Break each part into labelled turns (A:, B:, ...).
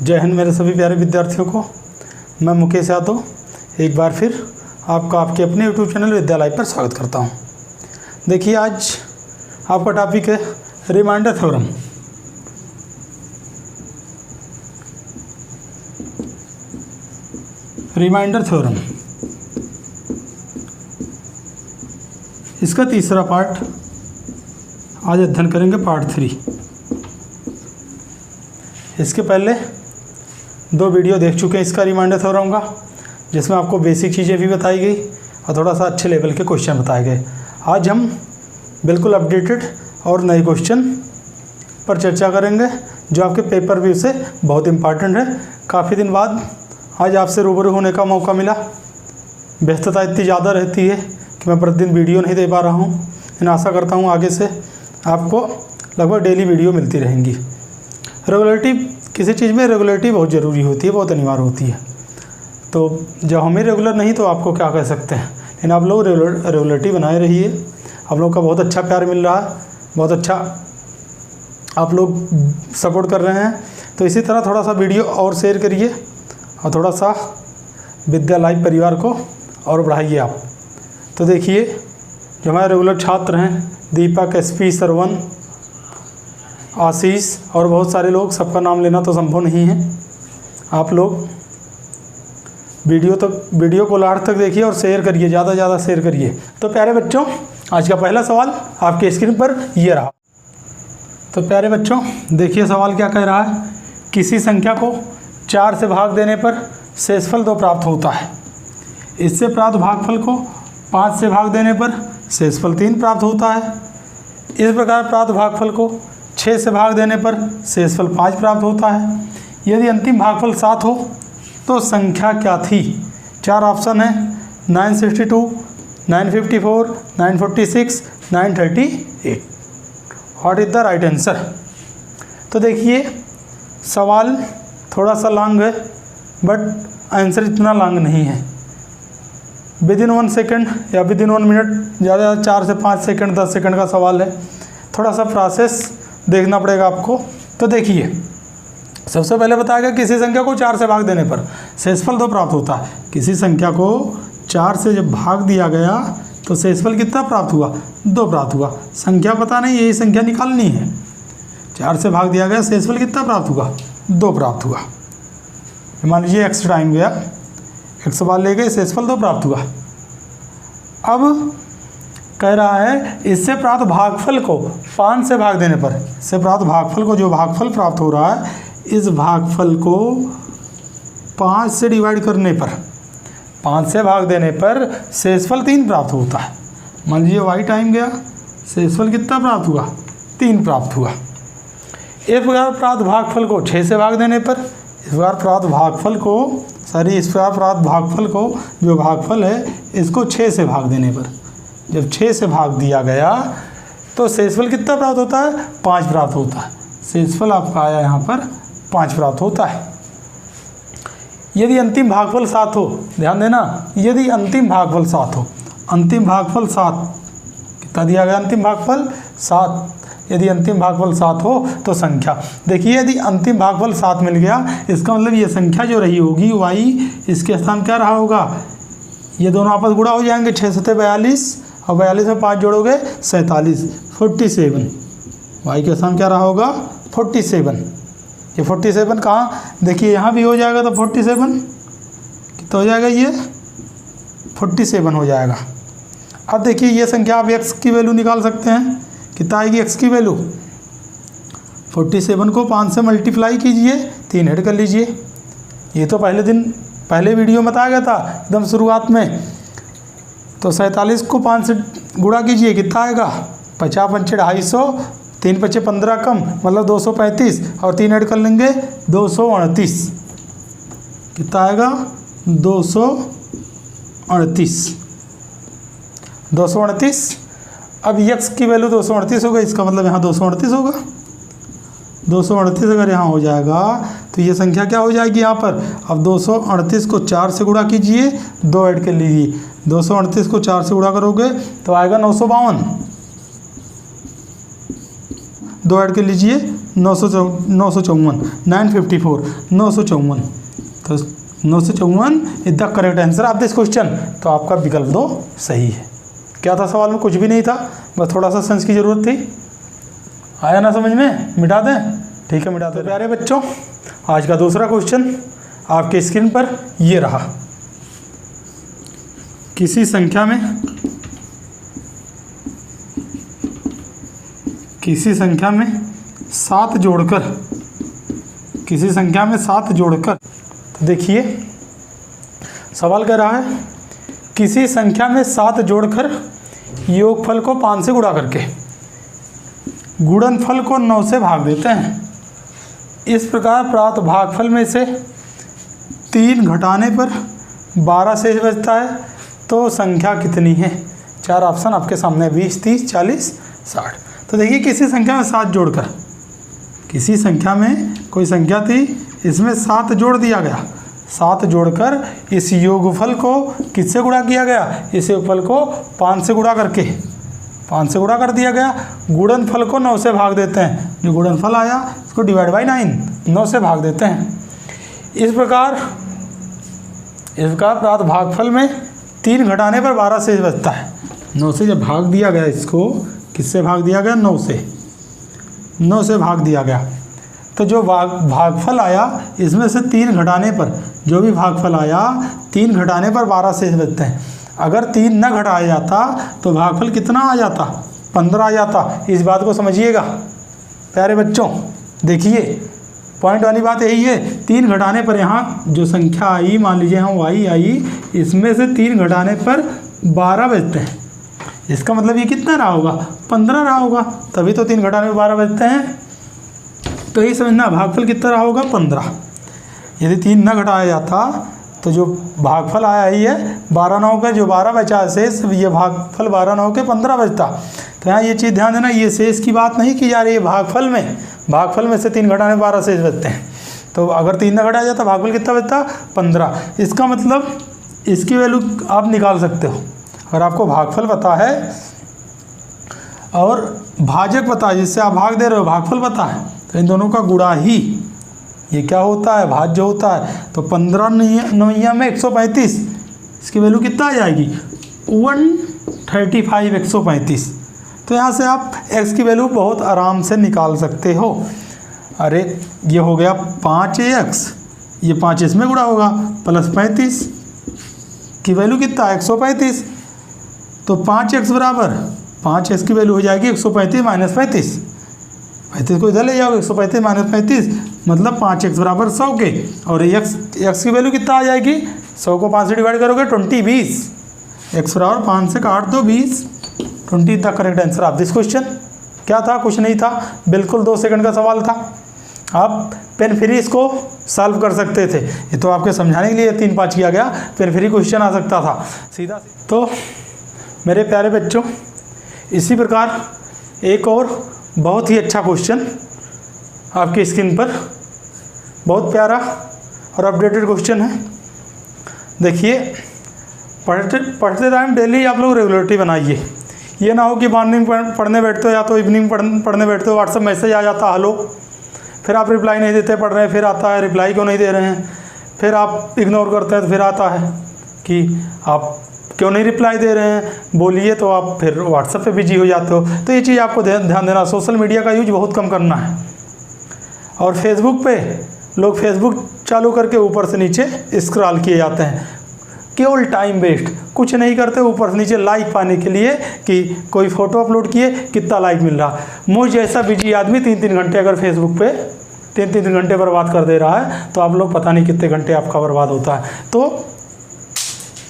A: जय हिंद मेरे सभी प्यारे विद्यार्थियों को। मैं मुकेश यादव एक बार फिर आपका आपके अपने YouTube चैनल विद्यालय पर स्वागत करता हूं। देखिए, आज आपका टॉपिक है रिमाइंडर थ्योरम। रिमाइंडर थ्योरम इसका तीसरा पार्ट आज अध्ययन करेंगे, पार्ट 3। इसके पहले 2 वीडियो देख चुके हैं इसका रिमाइंडर थ्योरम का, जिसमें आपको बेसिक चीज़ें भी बताई गई और थोड़ा सा अच्छे लेवल के क्वेश्चन बताए गए। आज हम बिल्कुल अपडेटेड और नए क्वेश्चन पर चर्चा करेंगे, जो आपके पेपर व्यू से बहुत इम्पॉर्टेंट है। काफ़ी दिन बाद आज आपसे रूबरू होने का मौका मिला। व्यस्तता इतनी ज़्यादा रहती है कि मैं प्रतिदिन वीडियो नहीं दे पा रहा हूँ, लेकिन आशा करता हूँ आगे से आपको लगभग डेली वीडियो मिलती रहेंगी। रेगुलरिटी, किसी चीज़ में रेगुलरिटी बहुत ज़रूरी होती है, बहुत अनिवार्य होती है। तो जब हम ही रेगुलर नहीं तो आपको क्या कह सकते हैं, लेकिन आप लोग रेगुलरिटी बनाए रहिए। आप लोगों का बहुत अच्छा प्यार मिल रहा है, बहुत अच्छा आप लोग सपोर्ट कर रहे हैं। तो इसी तरह थोड़ा सा वीडियो और शेयर करिए और थोड़ा सा विद्यालय परिवार को और बढ़ाइए आप। तो देखिए, जो हमारे रेगुलर छात्र हैं, दीपक, SP, श्रवण, आशीष और बहुत सारे लोग, सबका नाम लेना तो संभव नहीं है। आप लोग वीडियो को लास्ट तक देखिए और शेयर करिए, ज़्यादा से ज़्यादा शेयर करिए। तो प्यारे बच्चों, आज का पहला सवाल आपके स्क्रीन पर ये रहा। तो प्यारे बच्चों, देखिए सवाल क्या कह रहा है। किसी संख्या को 4 से भाग देने पर शेषफल 2 प्राप्त होता है। इससे प्राप्त भागफल को 5 से भाग देने पर शेषफल 3 प्राप्त होता है। इस प्रकार प्राप्त भागफल को 6 से भाग देने पर शेषफल 5 प्राप्त होता है। यदि अंतिम भागफल 7 हो तो संख्या क्या थी? 4 ऑप्शन है, 962, 954, 946, 938। What is the right answer? तो देखिए, सवाल थोड़ा सा लॉन्ग है, बट आंसर इतना लॉन्ग नहीं है। विदिन 1 सेकेंड या विदिन 1 मिनट, ज़्यादा 4 से 5 सेकेंड 10 सेकेंड का सवाल है। थोड़ा सा प्रोसेस देखना पड़ेगा आपको। तो देखिए, सबसे पहले बताया गया किसी संख्या को 4 से भाग देने पर शेषफल 2 प्राप्त होता है। किसी संख्या को 4 से जब भाग दिया गया तो शेषफल कितना प्राप्त हुआ? 2 प्राप्त हुआ। संख्या पता नहीं, यही संख्या निकालनी है। 4 से भाग दिया गया, शेषफल कितना प्राप्त हुआ? 2 प्राप्त हुआ। मान लीजिए x टाइम गया, x बार ले गए, शेषफल 2 प्राप्त हुआ। अब कह रहा है इससे प्राप्त भागफल को 5 से भाग देने पर, इससे प्राप्त भागफल को, जो भागफल प्राप्त हो रहा है, इस भागफल को 5 से डिवाइड करने पर, 5 से भाग देने पर शेषफल 3 प्राप्त होता है। मान लीजिए y टाइम गया, शेषफल कितना प्राप्त हुआ? 3 प्राप्त हुआ। इस प्रकार प्राप्त भागफल को 6 से भाग देने पर, इस प्रकार प्राप्त भागफल को, इस प्रकार प्राप्त भागफल को, जो भागफल है, इसको 6 से भाग देने पर, जब 6 से भाग दिया गया तो शेषफल कितना प्राप्त होता है? 5 प्राप्त होता है। शेषफल आपका आया यहाँ पर 5 प्राप्त होता है। यदि अंतिम भागफल 7 हो, ध्यान देना, यदि अंतिम भागफल 7 हो, अंतिम भागफल 7 कितना दिया गया? अंतिम भागफल 7। यदि अंतिम भागफल 7 हो तो संख्या, देखिए, यदि अंतिम भागफल 7 मिल गया, इसका मतलब ये संख्या जो रही होगी y, इसके स्थान क्या रहा होगा? ये दोनों आपस गुणा हो जाएंगे, 6 7 42 और 42 में 5 जोड़ोगे 47, 47। y के स्थान क्या रहा होगा? 47। ये 47 कहाँ? देखिए, यहाँ भी हो जाएगा तो 47 कितना हो जाएगा? ये 47 हो जाएगा। अब देखिए, ये संख्या आप x की वैल्यू निकाल सकते हैं। कितना आएगी x की वैल्यू? 47 को 5 से मल्टीप्लाई कीजिए, 3 ऐड कर लीजिए। ये तो पहले वीडियो में बताया गया था एकदम शुरुआत में। तो 47 को 5 से गुणा कीजिए, कितना आएगा? 50 पंचे 250, 3 पचे 15 कम, मतलब 235, और 3 ऐड कर लेंगे 238। कितना आएगा? 238। अब x की वैल्यू 238 होगा, इसका मतलब यहाँ 238 होगा। 238 अगर यहाँ हो जाएगा तो ये संख्या क्या हो जाएगी यहाँ पर? अब 238 को 4 से गुणा कीजिए, 2 ऐड कर लीजिए। 238 को 4 से गुणा करोगे तो आएगा 952। 2 ऐड कर लीजिए 954, 954, 954। तो 954 is the correct answer of this question. तो आपका विकल्प 2 सही है। क्या था सवाल में? कुछ भी नहीं था, बस थोड़ा सा सेंस की ज़रूरत थी। आया ना समझ में? मिटा दें? ठीक है, मिटा दें। प्यारे बच्चों, आज का दूसरा क्वेश्चन आपके स्क्रीन पर ये रहा। किसी संख्या में 7 जोड़कर, तो देखिए सवाल कह रहा है किसी संख्या में 7 जोड़कर योगफल को 5 से गुणा करके गुणनफल को 9 से भाग देते हैं। इस प्रकार प्राप्त भागफल में से 3 घटाने पर 12 शेष बचता है, तो संख्या कितनी है? 4 ऑप्शन आपके सामने, 20, 30, 40, 60। तो देखिए किसी संख्या में 7 जोड़कर, किसी संख्या में कोई संख्या थी, इसमें 7 जोड़ दिया गया। 7 जोड़कर इस योगफल को किससे गुणा किया गया? इस योगफल को 5 से गुणा करके, 5 से गुणा कर दिया गया। गुणनफल को 9 से भाग देते हैं। जो गुणनफल आया इसको डिवाइड बाई 9 से भाग देते हैं। इस प्रकार प्राप्त भागफल में 3 घटाने पर 12 शेष बचता है। 9 से जब भाग दिया गया, इसको किससे भाग दिया गया? 9 से भाग दिया गया। तो जो भागफल आया, इसमें से 3 घटाने पर, जो भी भागफल आया 3 घटाने पर 12 शेष बचते हैं। अगर 3 न घटाया जाता तो भागफल कितना आ जाता? 15 आ जाता। इस बात को समझिएगा प्यारे बच्चों। देखिए पॉइंट वाली बात यही है, 3 घटाने पर यहाँ जो संख्या आई, मान लीजिए यहाँ y आई, इसमें से 3 घटाने पर 12 बचते हैं। इसका मतलब ये कितना रहा होगा? 15 रहा होगा, तभी तो 3 घटाने में 12 बचते हैं। तो ये समझना भागफल कितना रहा होगा? 15। यदि 3 न घटाया जाता तो जो भागफल आया ही है 12 9 का, जो 12 बचा शेष, ये भागफल 12 9 के 15 बचता। तो यहाँ ये चीज़ ध्यान देना, ये शेष की बात नहीं की जा रही है। भागफल में से 3 घटाने 12 शेष बचते हैं। तो अगर 3 न घटाया जाता भागफल कितना बचता? 15। इसका मतलब इसकी वैल्यू आप निकाल सकते हो। अगर आपको भागफल पता है और भाजक पता है, जिससे आप भाग दे रहे हो, भागफल पता है, तो इन दोनों का गुणा ही ये क्या होता है? भाज्य होता है। तो 15 9 में 135, इसकी वैल्यू कितना आ जाएगी? 135, 135। तो यहाँ से आप x की वैल्यू बहुत आराम से निकाल सकते हो। अरे ये हो गया 5x, ये 5 इसमें गुणा होगा, प्लस 35 की वैल्यू कितना? 135। तो 5x बराबर 5x की वैल्यू हो जाएगी 135 माइनस 35। 35 को इधर ले जाओ, 135 माइनस 35 मतलब 5x बराबर 100 के। और x की वैल्यू कितना आ जाएगी? 100 को 5 से डिवाइड करोगे 20, 20। x बराबर 5 से काट दो 20। 20 the correct answer of this question. क्या था? कुछ नहीं था, बिल्कुल 2 सेकंड का सवाल था। आप पेन फ्री इसको सॉल्व कर सकते थे। ये तो आपके समझाने के लिए 3-5 किया गया, पेन फ्री क्वेश्चन आ सकता था सीधा। तो मेरे प्यारे बच्चों, इसी प्रकार एक और बहुत ही अच्छा क्वेश्चन आपकी स्क्रीन पर, बहुत प्यारा और अपडेटेड क्वेश्चन है। देखिए पढ़ते टाइम डेली आप लोग रेगुलरिटी बनाइए। ये ना हो कि मॉर्निंग पढ़ने बैठते हो या तो इवनिंग पढ़ने बैठते हो, व्हाट्सएप मैसेज आ जाता हेलो, फिर आप रिप्लाई नहीं देते, पढ़ रहे हैं, फिर आता है रिप्लाई क्यों नहीं दे रहे हैं, फिर आप इग्नोर करते हैं, तो फिर आता है कि आप क्यों नहीं रिप्लाई दे रहे हैं, बोलिए, तो आप फिर व्हाट्सएप पे बिजी हो जाते हो। तो ये चीज़ आपको ध्यान देना, सोशल मीडिया का यूज बहुत कम करना है। और फेसबुक पे लोग फेसबुक चालू करके ऊपर से नीचे स्क्रॉल किए जाते हैं, केवल टाइम वेस्ट, कुछ नहीं करते, ऊपर से नीचे लाइक पाने के लिए कि कोई फ़ोटो अपलोड किए कितना लाइक मिल रहा। मुझ जैसा बिजी आदमी 3-3 घंटे अगर फेसबुक पे 3-3 घंटे बर्बाद कर दे रहा है, तो आप लोग पता नहीं कितने घंटे आपका बर्बाद होता है। तो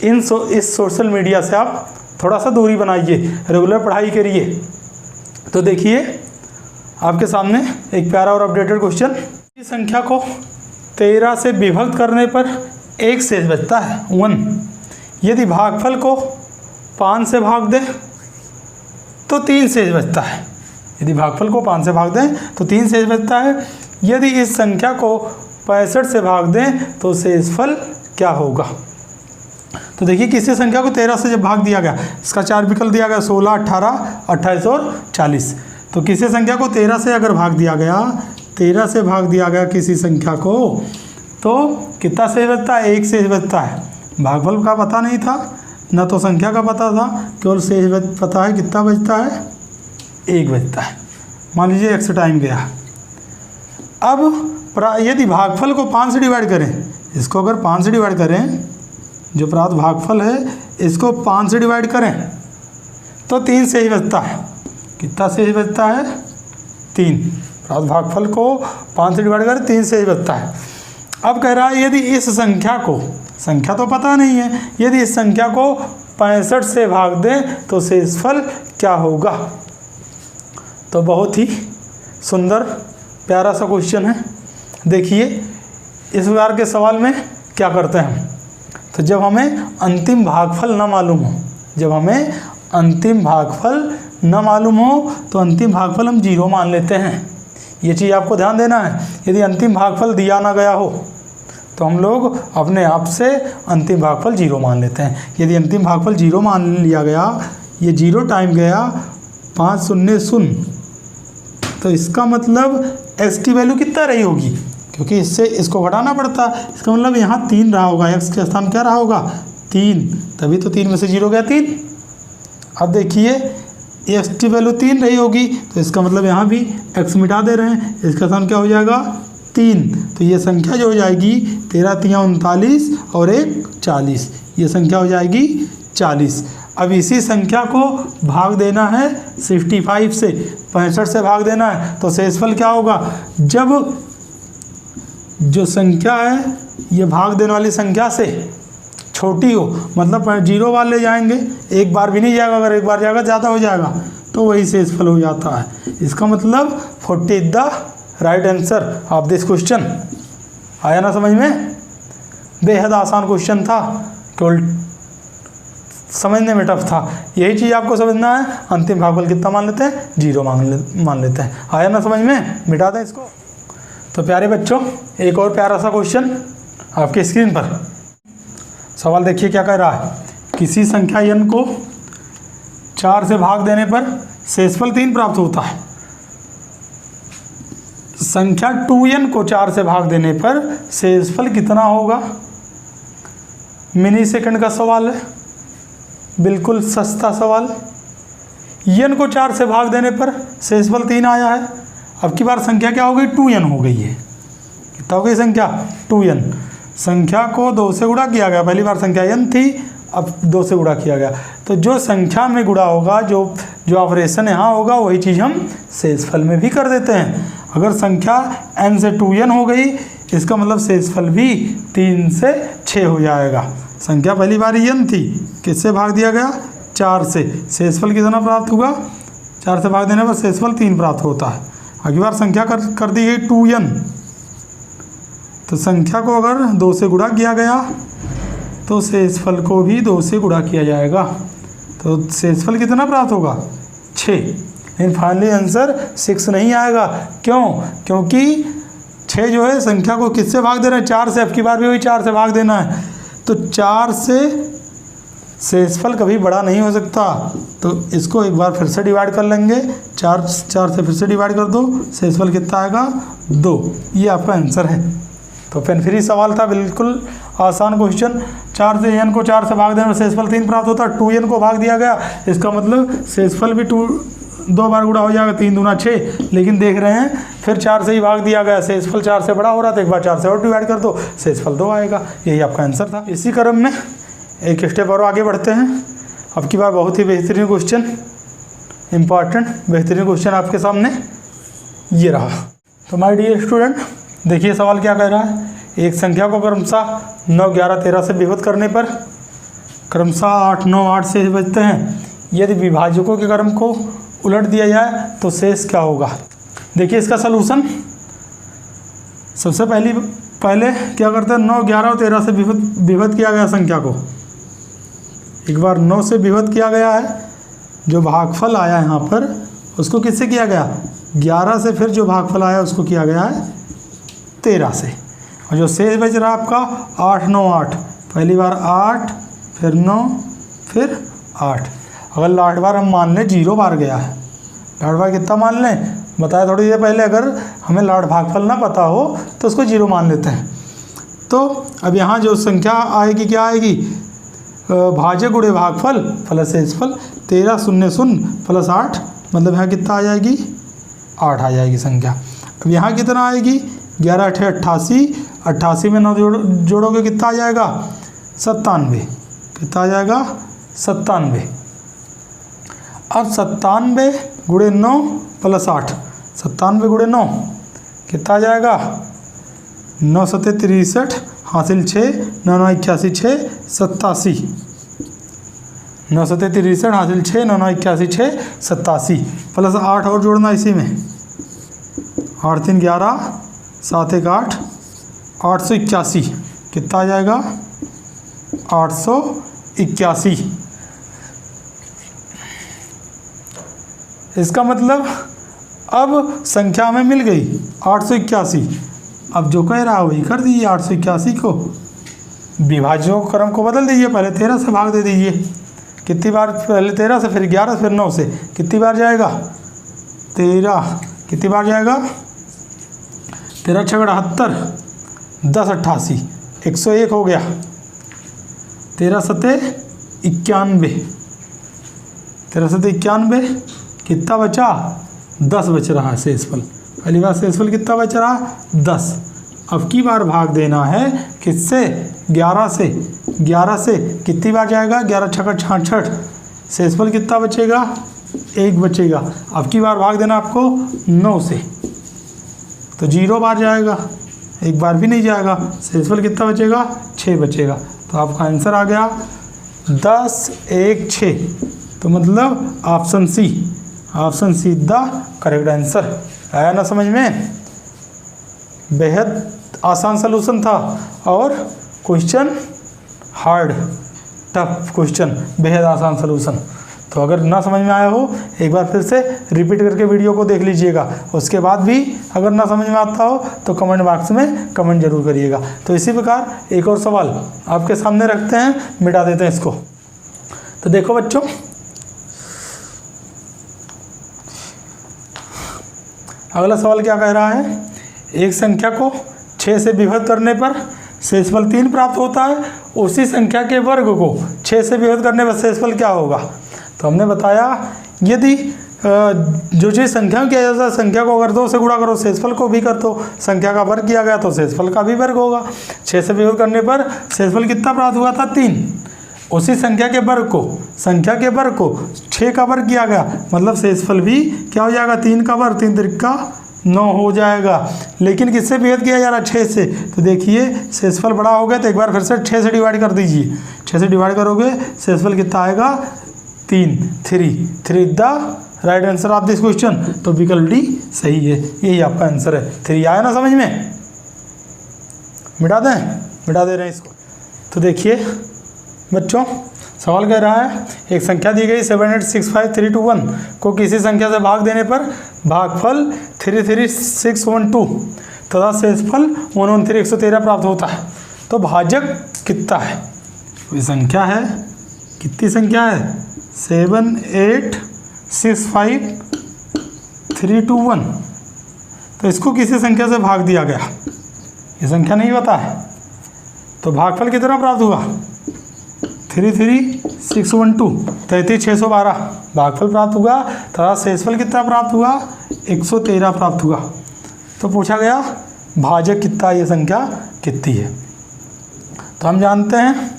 A: इस सोशल मीडिया से आप थोड़ा सा दूरी बनाइए, रेगुलर पढ़ाई करिए। तो देखिए आपके सामने एक प्यारा और अपडेटेड क्वेश्चन। इस संख्या को 13 से विभक्त करने पर 1 शेष बचता है 1। यदि भागफल को 5 से भाग दें तो 3 शेष बचता है। यदि भागफल को 5 से भाग दें तो 3 शेष बचता है। यदि इस संख्या को 65 से भाग दें तो शेषफल क्या होगा? तो देखिए किसी संख्या को 13 से जब भाग दिया गया, इसका 4 विकल्प दिया गया, 16, 18, 28 और 40। तो किसी संख्या को 13 से अगर भाग दिया गया 13 से भाग दिया गया किसी संख्या को तो कितना शेष बचता है? 1 शेष बचता है। भागफल का पता नहीं था, न तो संख्या का पता था, केवल शेष पता है। कितना बचता है? 1 बचता है। मान लीजिए x टाइम गया। अब यदि भागफल को 5 से डिवाइड करें, इसको अगर 5 से डिवाइड करें, जो प्राप्त भागफल है इसको 5 से डिवाइड करें तो 3 शेष बचता है। कितना शेष बचता है? 3। प्राप्त भागफल को 5 से डिवाइड करें 3 शेष बचता है। अब कह रहा है यदि इस संख्या को, संख्या तो पता नहीं है, यदि इस संख्या को 65 से भाग दें तो शेषफल क्या होगा? तो बहुत ही सुंदर प्यारा सा क्वेश्चन है। देखिए इस प्रकार के सवाल में क्या करते हैं हम, तो जब हमें अंतिम भागफल न मालूम हो, जब हमें अंतिम भागफल न मालूम हो तो अंतिम भागफल हम 0 मान लेते हैं। ये चीज़ आपको ध्यान देना है। यदि अंतिम भागफल दिया ना गया हो तो हम लोग अपने आप से अंतिम भागफल 0 मान लेते हैं। यदि अंतिम भागफल 0 मान लिया गया, ये 0 टाइम गया 5 शून्य शून्य, तो इसका मतलब x की वैल्यू कितना रही होगी? क्योंकि इससे इसको घटाना पड़ता है, इसका मतलब यहाँ 3 रहा होगा। x के स्थान क्या रहा होगा? 3, तभी तो 3 में से 0 गया 3। अब देखिए x की वैल्यू 3 रही होगी तो इसका मतलब यहाँ भी x मिटा दे रहे हैं, इसका स्थान क्या हो जाएगा? 3। तो ये संख्या जो हो जाएगी 13 3 39 और 1 40, ये संख्या हो जाएगी 40। अब इसी संख्या को भाग देना है 65 से, 65 से भाग देना है तो शेषफल क्या होगा? जब जो संख्या है ये भाग देने वाली संख्या से छोटी हो, मतलब 0 वाले जाएंगे, एक बार भी नहीं जाएगा, अगर एक बार जाएगा ज़्यादा हो जाएगा तो वही शेषफल हो जाता है। इसका मतलब 40 is the right answer of this question. आया ना समझ में? बेहद आसान क्वेश्चन था, केवल समझने में टफ था। यही चीज़ आपको समझना है। अंतिम भागफल कितना मान लेते हैं? 0 मान लेते हैं। आया ना समझ में? मिटा दें इसको। तो प्यारे बच्चों, एक और प्यारा सा क्वेश्चन आपके स्क्रीन पर। सवाल देखिए क्या कह रहा है। किसी संख्या n को 4 से भाग देने पर शेषफल 3 प्राप्त होता है। संख्या 2n को 4 से भाग देने पर शेषफल कितना होगा? मिनी सेकंड का सवाल है, बिल्कुल सस्ता सवाल। n को 4 से भाग देने पर शेषफल 3 आया है। अब की बार संख्या क्या हो गई? 2n हो गई है। कितना हो गई संख्या? 2n। संख्या को 2 से गुणा किया गया, पहली बार संख्या n थी, अब 2 से गुणा किया गया। तो जो संख्या में गुणा होगा, जो ऑपरेशन यहाँ होगा, वही चीज़ हम शेषफल में भी कर देते हैं। अगर संख्या n से 2n हो गई, इसका मतलब शेषफल भी 3 से 6 हो जाएगा। संख्या पहली बार n थी, किससे भाग दिया गया? 4 से। शेषफल कितना प्राप्त हुआ? 4 से भाग देने पर शेषफल 3 प्राप्त होता है। अगली बार संख्या कर दी गई 2n, तो संख्या को अगर 2 से गुणा किया गया तो शेषफल को भी 2 से गुणा किया जाएगा, तो शेषफल कितना प्राप्त होगा? 6। लेकिन फाइनली आंसर 6 नहीं आएगा। क्यों? क्योंकि 6 जो है संख्या को किससे भाग देना है? 4 से। अब की बार भी वही 4 से भाग देना है, तो 4 से शेषफल कभी बड़ा नहीं हो सकता। तो इसको एक बार फिर से डिवाइड कर लेंगे, 4 से फिर से डिवाइड कर दो, शेषफल कितना आएगा? 2। ये आपका आंसर है। तो पेन फ्री सवाल था, बिल्कुल आसान क्वेश्चन। 4 से n को 4 से भाग देने में शेषफल 3 प्राप्त होता है। 2n को भाग दिया गया, इसका मतलब शेषफल भी 2 बार गुणा हो जाएगा, 3 दूना 6। लेकिन देख रहे हैं फिर 4 से ही भाग दिया गया, शेषफल 4 से बड़ा हो रहा था, एक बार 4 से और डिवाइड कर दो, शेषफल 2 आएगा। यही आपका आंसर था। इसी क्रम में एक स्टेप और आगे बढ़ते हैं। अब की बार बहुत ही बेहतरीन क्वेश्चन, इम्पॉर्टेंट बेहतरीन क्वेश्चन आपके सामने ये रहा। तो माय डियर स्टूडेंट, देखिए सवाल क्या कह रहा है। एक संख्या को क्रमशः 9, 11, 13 से विभक्त करने पर क्रमशः 8, 9, 8 से बचते हैं। यदि विभाजकों के क्रम को उलट दिया जाए तो शेष क्या होगा? देखिए इसका सलूशन। सबसे पहले क्या करते हैं? 9, 11 और 13 से विभक्त किया गया संख्या को। एक बार 9 से विभक्त किया गया है, जो भागफल आया यहाँ पर उसको किससे किया गया? 11 से। फिर जो भागफल आया उसको किया गया है 13 से। और जो शेष बच रहा आपका 8, 9, 8, पहली बार 8, फिर 9, फिर 8। अगर लास्ट बार हम मान लें 0 बार गया है, लास्ट बार कितना मान लें? बताया थोड़ी देर पहले, अगर हमें लाड भागफल ना पता हो तो उसको 0 मान लेते हैं। तो अब यहाँ जो संख्या आएगी क्या आएगी, भाज्य गुणे भागफल प्लस शेषफल। 13 0 0 प्लस 8 मतलब यहाँ कितना आ जाएगी 8 आ जाएगी संख्या। अब यहाँ कितना आएगी 11 8 88, 88 में 9 जोड़ोगे कितना आ जाएगा 97, कितना आ जाएगा 97। अब 97 गुणे 9 प्लस 8, 97 गुणे 9 कितना आ जाएगा 9 7 63 हासिल 6, 9 9 81 6 87, 9 7 63 हासिल 6, 9 9 81 6 87 प्लस 8 और जोड़ना इसी में, 8 3 11 7 1 8, 881 कितना आ जाएगा 881। इसका मतलब अब संख्या हमें मिल गई 881। अब जो कह रहा है वही कर दीजिए, 881 को विभाज्यों क्रम को बदल दीजिए, पहले 13 से भाग दे दीजिए। कितनी बार, पहले 13 से फिर 11 फिर 9 से, कितनी बार जाएगा 13, कितनी बार जाएगा 13 6 78, 10 88, 101 हो गया। 13 7 91, 13 7 91 कितना बचा 10 बच रहा है शेषफल। पहली बार शेषफल कितना बच रहा 10। अब की बार भाग देना है किससे 11 से, 11 से कितनी बार जाएगा 11 6 66, शेषफल कितना बचेगा 1 बचेगा। अब की बार भाग देना आपको 9 से, तो 0 बार जाएगा, एक बार भी नहीं जाएगा, शेषफल कितना बचेगा 6 बचेगा। तो आपका आंसर आ गया 10 1 6। तो मतलब option C, option C the correct answer. आया ना समझ में, बेहद आसान सलूशन था और क्वेश्चन हार्ड टफ क्वेश्चन, बेहद आसान सलूशन। तो अगर ना समझ में आया हो एक बार फिर से रिपीट करके वीडियो को देख लीजिएगा, उसके बाद भी अगर ना समझ में आता हो तो कमेंट बॉक्स में कमेंट जरूर करिएगा। तो इसी प्रकार एक और सवाल आपके सामने रखते हैं, मिटा देते हैं इसको। तो देखो बच्चों, अगला सवाल क्या कह रहा है, एक संख्या को 6 से विभक्त करने पर शेषफल 3 प्राप्त होता है, उसी संख्या के वर्ग को 6 से विभक्त करने पर शेषफल क्या होगा। तो हमने बताया यदि जो चीज़ संख्या किया जाता है, संख्या को अगर 2 से गुणा करो शेषफल को भी कर दो, संख्या का वर्ग किया गया तो शेषफल का भी वर्ग होगा। 6 से विभक्त करने पर शेषफल कितना प्राप्त हुआ था 3, उसी संख्या के वर्ग को, संख्या के वर्ग को 6 का वर्ग किया गया, मतलब शेषफल भी क्या हो जाएगा 3 का वर्ग, 3 3 का 9 हो जाएगा। लेकिन किससे विभक्त किया जा रहा है 6 से, तो देखिए शेषफल बड़ा हो गया तो एक बार फिर से 6 से डिवाइड कर दीजिए। 6 से डिवाइड करोगे शेषफल कितना आएगा 3 3 the right answer of this question. तो विकल्प डी सही है, यही आपका आंसर है। 3 आया ना समझ में, मिटा दें, मिटा दे रहे हैं इसको। तो देखिए बच्चों, सवाल कह रहा है एक संख्या दी गई 7865321 को किसी संख्या से भाग देने पर भागफल 33612 तथा शेषफल 113 प्राप्त होता है, तो भाजक कितना है। कोई संख्या है, कितनी संख्या है 7865321, तो इसको किसी संख्या से भाग दिया गया, ये संख्या नहीं पता है, तो भागफल कितना प्राप्त हुआ 33612, 33612 भागफल प्राप्त हुआ तथा शेषफल कितना प्राप्त हुआ 113 प्राप्त हुआ। तो पूछा गया भाजक कितना, ये संख्या कितनी है। तो हम जानते हैं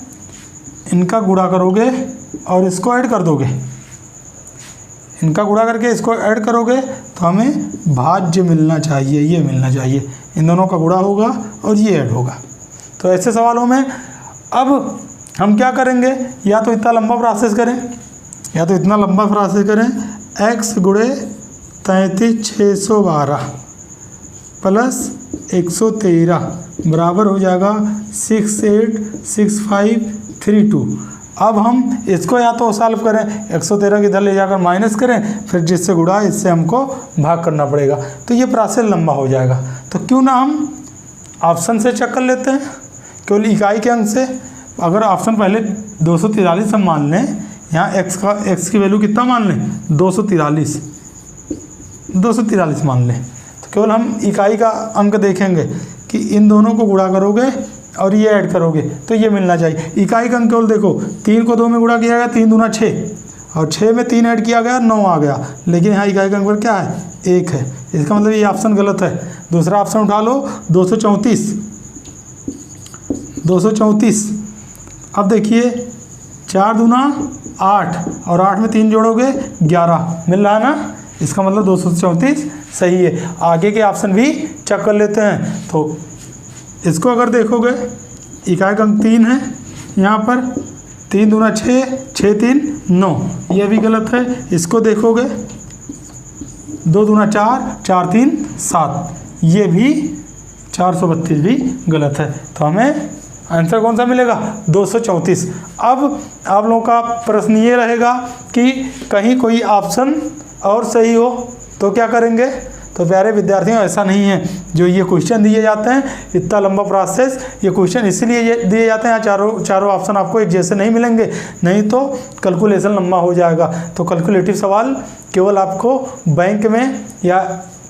A: इनका गुणा करोगे और इसको ऐड कर दोगे, इनका गुणा करके इसको ऐड करोगे तो हमें भाज्य मिलना चाहिए, ये मिलना चाहिए, इन दोनों का गुणा होगा और ये ऐड होगा। तो ऐसे सवालों में अब हम क्या करेंगे, या तो इतना लंबा प्रोसेस करें, या तो इतना लंबा प्रोसेस करें, x गुणे 33612 प्लस 113 बराबर हो जाएगा 686532। अब हम इसको या तो सॉल्व करें, 113 की इधर ले जाकर माइनस करें, फिर जिससे गुणा इससे हमको भाग करना पड़ेगा, तो ये प्रोसेस लंबा हो जाएगा। तो क्यों ना हम ऑप्शन से चेक कर लेते हैं, केवल इकाई के अंक से। अगर ऑप्शन पहले 243 हम मान लें, यहाँ x की वैल्यू कितना मान लें 243 मान लें, तो केवल हम इकाई का अंक देखेंगे कि इन दोनों को गुणा करोगे और ये ऐड करोगे तो ये मिलना चाहिए। इकाई का अंक केवल देखो, 3 को 2 में गुणा किया गया, 3 दूना 6, और 6 में 3 ऐड किया गया 9 आ गया, लेकिन यहाँ इकाई का अंक क्या है 1 है। इसका मतलब ये ऑप्शन गलत है। दूसरा ऑप्शन उठा लो 234। अब देखिए 4 दूना 8 और 8 में 3 जोड़ोगे 11 मिल रहा है ना। इसका मतलब 234 सही है। आगे के ऑप्शन भी चेक कर लेते हैं। तो इसको अगर देखोगे इकाई का अंक 3 है, यहाँ पर 3 दूना 6, 6 3 9, ये भी गलत है। इसको देखोगे 2 दूना 4, 4 3 7, ये भी 432 भी गलत है। तो हमें आंसर कौन सा मिलेगा 234। अब आप लोगों का प्रश्न ये रहेगा कि कहीं कोई ऑप्शन और सही हो तो क्या करेंगे। तो प्यारे विद्यार्थियों, ऐसा नहीं है। जो ये क्वेश्चन दिए जाते हैं इतना लंबा प्रोसेस, ये क्वेश्चन इसलिए दिए जाते हैं, चारों ऑप्शन आपको एक जैसे नहीं मिलेंगे, नहीं तो कैलकुलेशन लंबा हो जाएगा। तो कैलकुलेटिव सवाल केवल आपको बैंक में या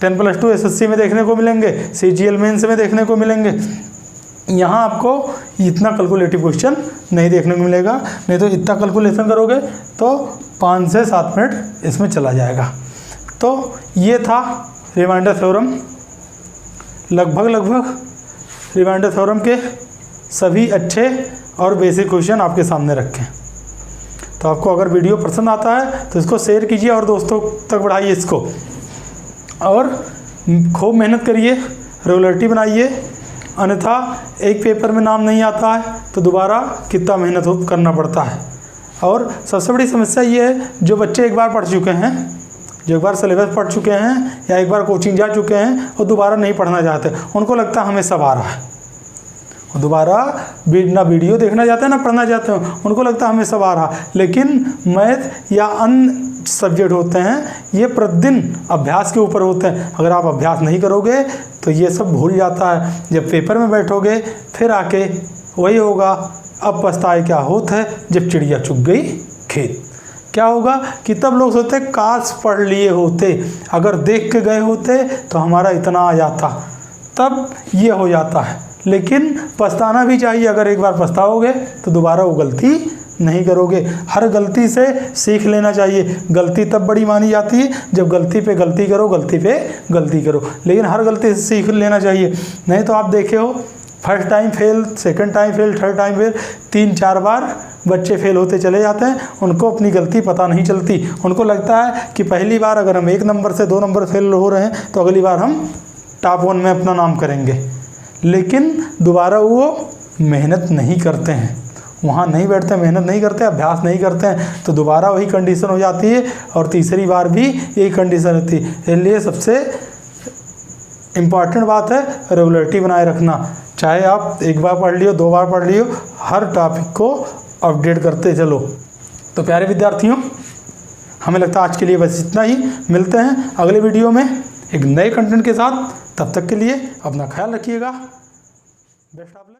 A: 10+2 SSC में देखने को मिलेंगे, CGL मेंस में देखने को मिलेंगे। यहाँ आपको इतना कैलकुलेटिव क्वेश्चन नहीं देखने को मिलेगा, नहीं तो इतना कैलकुलेशन करोगे तो 5 से 7 मिनट इसमें चला जाएगा। तो ये था रिमाइंडर थ्योरम। लगभग रिमाइंडर थ्योरम के सभी अच्छे और बेसिक क्वेश्चन आपके सामने रखें। तो आपको अगर वीडियो पसंद आता है तो इसको शेयर कीजिए और दोस्तों तक बढ़ाइए इसको, और खूब मेहनत करिए, रेगुलरिटी बनाइए। अन्यथा एक पेपर में नाम नहीं आता है तो दोबारा कितना मेहनत करना पड़ता है। और सबसे बड़ी समस्या ये है, जो बच्चे एक बार पढ़ चुके हैं, जो एक बार सिलेबस पढ़ चुके हैं या एक बार कोचिंग जा चुके हैं, वो दोबारा नहीं पढ़ना चाहते। उनको लगता है हमें सब आ रहा है, वो दोबारा ना वीडियो देखना चाहते हैं ना पढ़ना चाहते हैं। उनको लगता है हमें सब आ रहा है। लेकिन मैथ या अन्य सब्जेक्ट होते हैं ये प्रतिदिन अभ्यास के ऊपर होते हैं। अगर आप अभ्यास नहीं करोगे तो ये सब भूल जाता है। जब पेपर में बैठोगे फिर आके वही होगा, अब पछताए क्या होता है जब चिड़िया चुग गई खेत। क्या होगा कि तब लोग सोचते काश पढ़ लिए होते, अगर देख के गए होते तो हमारा इतना आ जाता, तब ये हो जाता है। लेकिन पछताना भी चाहिए। अगर एक बार पछताओगे तो दोबारा वो गलती नहीं करोगे। हर गलती से सीख लेना चाहिए। गलती तब बड़ी मानी जाती है जब गलती पे गलती करो, गलती पे गलती करो। लेकिन हर गलती से सीख लेना चाहिए। नहीं तो आप देखे हो first time fail, second time fail, third time fail, 3-4 बार बच्चे फेल होते चले जाते हैं। उनको अपनी गलती पता नहीं चलती। उनको लगता है कि पहली बार अगर हम 1 नंबर से 2 नंबर फेल हो रहे हैं तो अगली बार हम टॉप 1 में अपना नाम करेंगे। लेकिन दोबारा वो मेहनत नहीं करते हैं, वहाँ नहीं बैठते, मेहनत नहीं करते, अभ्यास नहीं करते हैं, तो दोबारा वही कंडीशन हो जाती है और तीसरी बार भी यही कंडीशन होती है। इसलिए सबसे इम्पॉर्टेंट बात है रेगुलरिटी बनाए रखना। चाहे आप 1 बार पढ़ लियो, 2 बार पढ़ लियो, हर टॉपिक को अपडेट करते चलो। तो प्यारे विद्यार्थियों, हमें लगता है आज के लिए बस इतना ही। मिलते हैं अगले वीडियो में एक नए कंटेंट के साथ। तब तक के लिए अपना ख्याल रखिएगा। Best of luck.